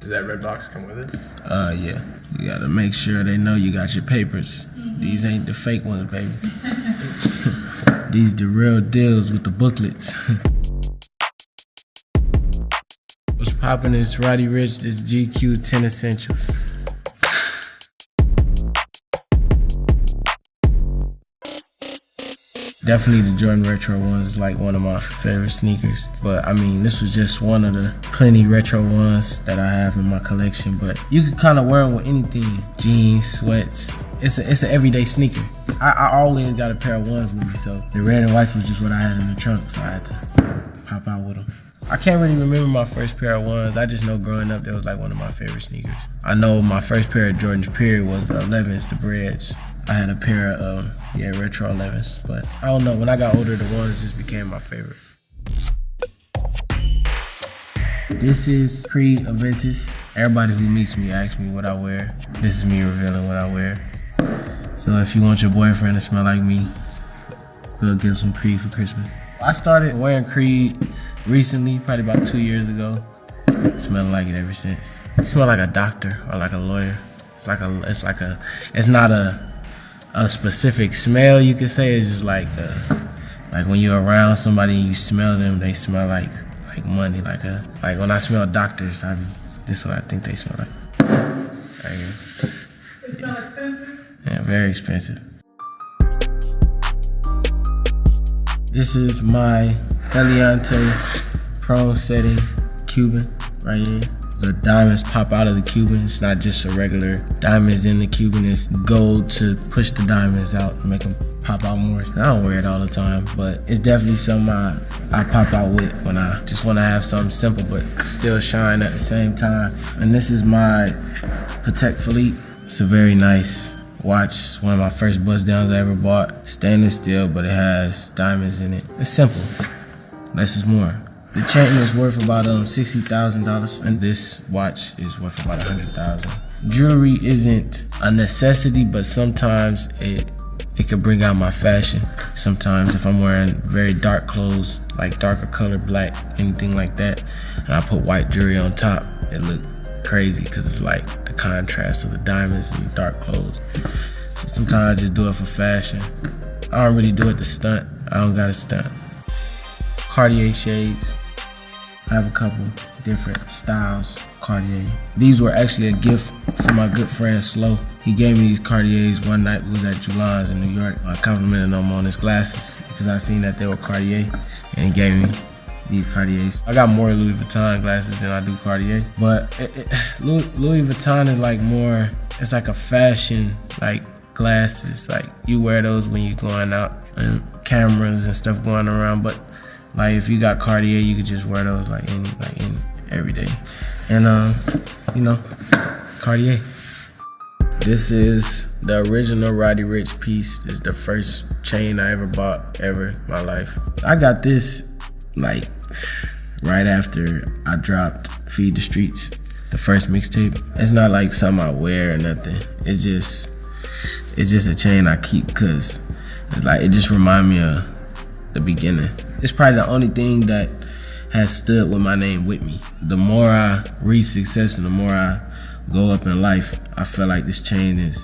Does that red box come with it? Yeah. You gotta make sure they know you got your papers. These ain't the fake ones, baby. These the real deals with the booklets. What's poppin' is Roddy Rich, this GQ 10 Essentials. Definitely the Jordan Retro ones is like one of my favorite sneakers. But I mean, this was just one of the plenty retro ones that I have in my collection. But you can kind of wear them with anything. Jeans, sweats. It's an everyday sneaker. I always got a pair of ones with me, so the red and whites was just what I had in the trunk, so I had to pop out with them. I can't really remember my first pair of ones. I just know growing up, that was like one of my favorite sneakers. I know my first pair of Jordans, period, was the 11s, the Breads. I had a pair of, retro 11s, but I don't know, when I got older, the ones just became my favorite. This is Creed Aventus. Everybody who meets me asks me what I wear. This is me revealing what I wear. So if you want your boyfriend to smell like me, go get some Creed for Christmas. I started wearing Creed recently, probably about 2 years ago. Smelling like it ever since. I smell like a doctor or like a lawyer. It's not a specific smell, you could say. It's just like when you're around somebody and you smell them, they smell like money. Like when I smell doctors, this is what I think they smell like. Right here. It smells expensive? Yeah, very expensive. This is my Eliante Prone Setting Cuban right here. The diamonds pop out of the Cuban. It's not just a regular diamonds in the Cuban. It's gold to push the diamonds out and make them pop out more. I don't wear it all the time, but it's definitely something I pop out with when I just want to have something simple but still shine at the same time. And this is my Patek Philippe. It's a very nice watch. It's one of my first bust downs I ever bought. Stainless steel, but it has diamonds in it. It's simple. Less is more. The chain is worth about $60,000, and this watch is worth about $100,000. Jewelry isn't a necessity, but sometimes it could bring out my fashion. Sometimes if I'm wearing very dark clothes, like darker color, black, anything like that, and I put white jewelry on top, it look crazy because it's like the contrast of the diamonds and the dark clothes. So sometimes I just do it for fashion. I don't really do it to stunt. I don't got to stunt. Cartier shades. I have a couple different styles of Cartier. These were actually a gift from my good friend Slow. He gave me these Cartiers one night. We was at Julan's in New York. I complimented him on his glasses because I seen that they were Cartier, and he gave me these Cartiers. I got more Louis Vuitton glasses than I do Cartier, but Louis Vuitton is like more, it's like a fashion like glasses. Like you wear those when you're going out and cameras and stuff going around, but like if you got Cartier, you could just wear those like in every day. And Cartier. This is the original Roddy Rich piece. This is the first chain I ever bought ever in my life. I got this like right after I dropped Feed the Streets, the first mixtape. It's not like something I wear or nothing. It's just a chain I keep because it's like it just reminds me of the beginning. It's probably the only thing that has stood with my name with me. The more I reach success and the more I go up in life, I feel like this chain it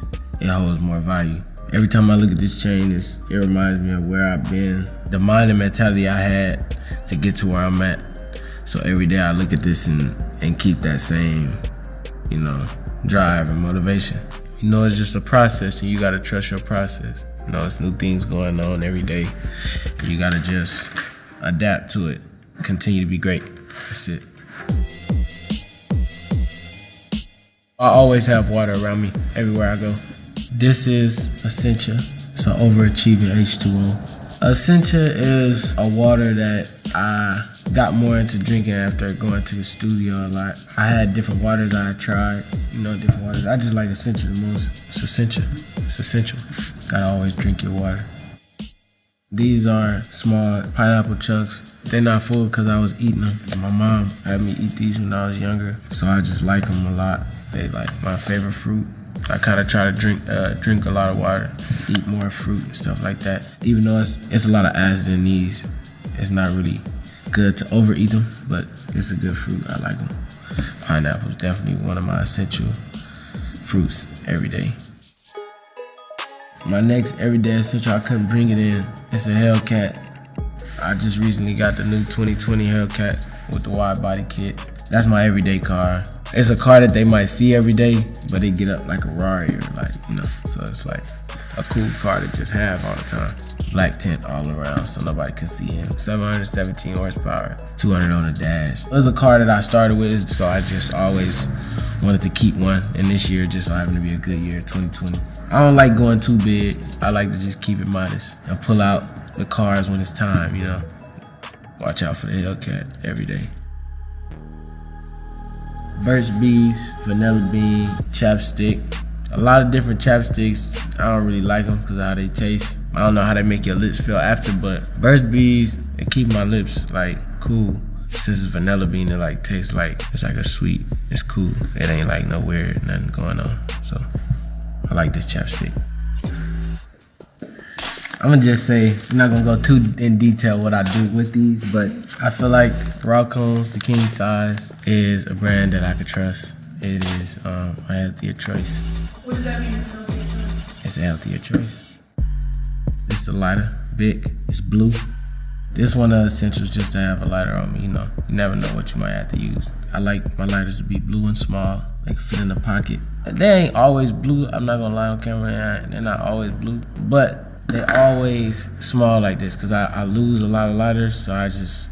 holds more value. Every time I look at this chain, it reminds me of where I've been, the mind and mentality I had to get to where I'm at. So every day I look at this and keep that same, drive and motivation. It's just a process and you gotta trust your process. It's new things going on every day. You gotta just adapt to it. Continue to be great. That's it. I always have water around me everywhere I go. This is Essentia. It's an overachieving H2O. Essentia is a water that I got more into drinking after going to the studio a lot. I had different waters I tried, different waters. I just like Essentia the most. It's Essentia. It's essential. Gotta always drink your water. These are small pineapple chunks. They're not full because I was eating them. My mom had me eat these when I was younger, so I just like them a lot. They like my favorite fruit. I kind of try to drink a lot of water, eat more fruit and stuff like that. Even though it's a lot of acid in these, it's not really good to overeat them, but it's a good fruit. I like them. pineapple is definitely one of my essential fruits every day. My next everyday essential, I couldn't bring it in. It's a Hellcat. I just recently got the new 2020 Hellcat with the wide body kit. That's my everyday car. It's a car that they might see every day, but they get up like a Rari or so it's like a cool car to just have all the time. Black tint all around so nobody can see him. 717 horsepower, 200 on the dash. It was a car that I started with, so I just always wanted to keep one. And this year just so happened to be a good year, 2020. I don't like going too big. I like to just keep it modest and pull out the cars when it's time, Watch out for the Hellcat every day. Burst Bees, Vanilla Bean, Chapstick. A lot of different chapsticks. I don't really like them because of how they taste. I don't know how they make your lips feel after, but Burst Bees, they keep my lips like cool. Since it's vanilla bean, it like tastes like, it's like a sweet, it's cool. It ain't like no weird, nothing going on. So I like this chapstick. I'm gonna just say, I'm not gonna go too in detail what I do with these, but I feel like Raw Cones, the king size, is a brand that I could trust. It is a healthier choice. What does that mean? It's a healthier choice. It's a lighter, big, it's blue. This one of the essentials just to have a lighter on me, You never know what you might have to use. I like my lighters to be blue and small. They can fit in the pocket. They ain't always blue, I'm not gonna lie on camera, they're not always blue, but they're always small like this because I lose a lot of lighters, so I just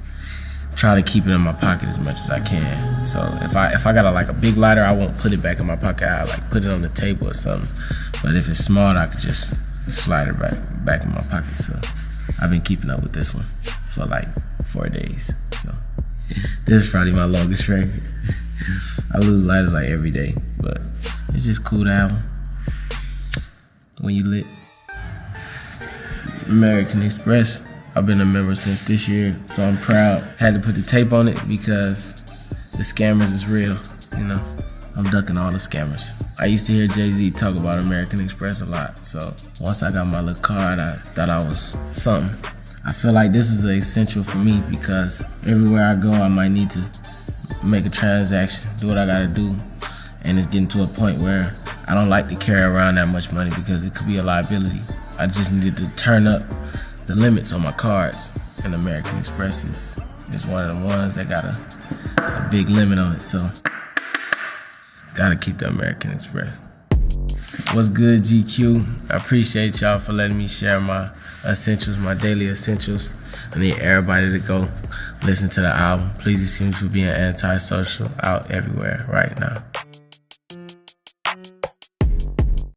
try to keep it in my pocket as much as I can. So if I got a big lighter, I won't put it back in my pocket. I put it on the table or something. But if it's small, I could just slide it back in my pocket. So I've been keeping up with this one for 4 days. So this is probably my longest record. I lose lighters every day, but it's just cool to have them when you lit. American Express. I've been a member since this year, so I'm proud. Had to put the tape on it because the scammers is real, I'm ducking all the scammers. I used to hear Jay-Z talk about American Express a lot, so once I got my little card, I thought I was something. I feel like this is an essential for me because everywhere I go, I might need to make a transaction, do what I gotta do, and it's getting to a point where I don't like to carry around that much money because it could be a liability. I just needed to turn up the limits on my cards, and American Express is one of the ones that got a big limit on it, so gotta keep the American Express. What's good, GQ? I appreciate y'all for letting me share my essentials, my daily essentials. I need everybody to go listen to the album. Please excuse me for being antisocial out everywhere right now.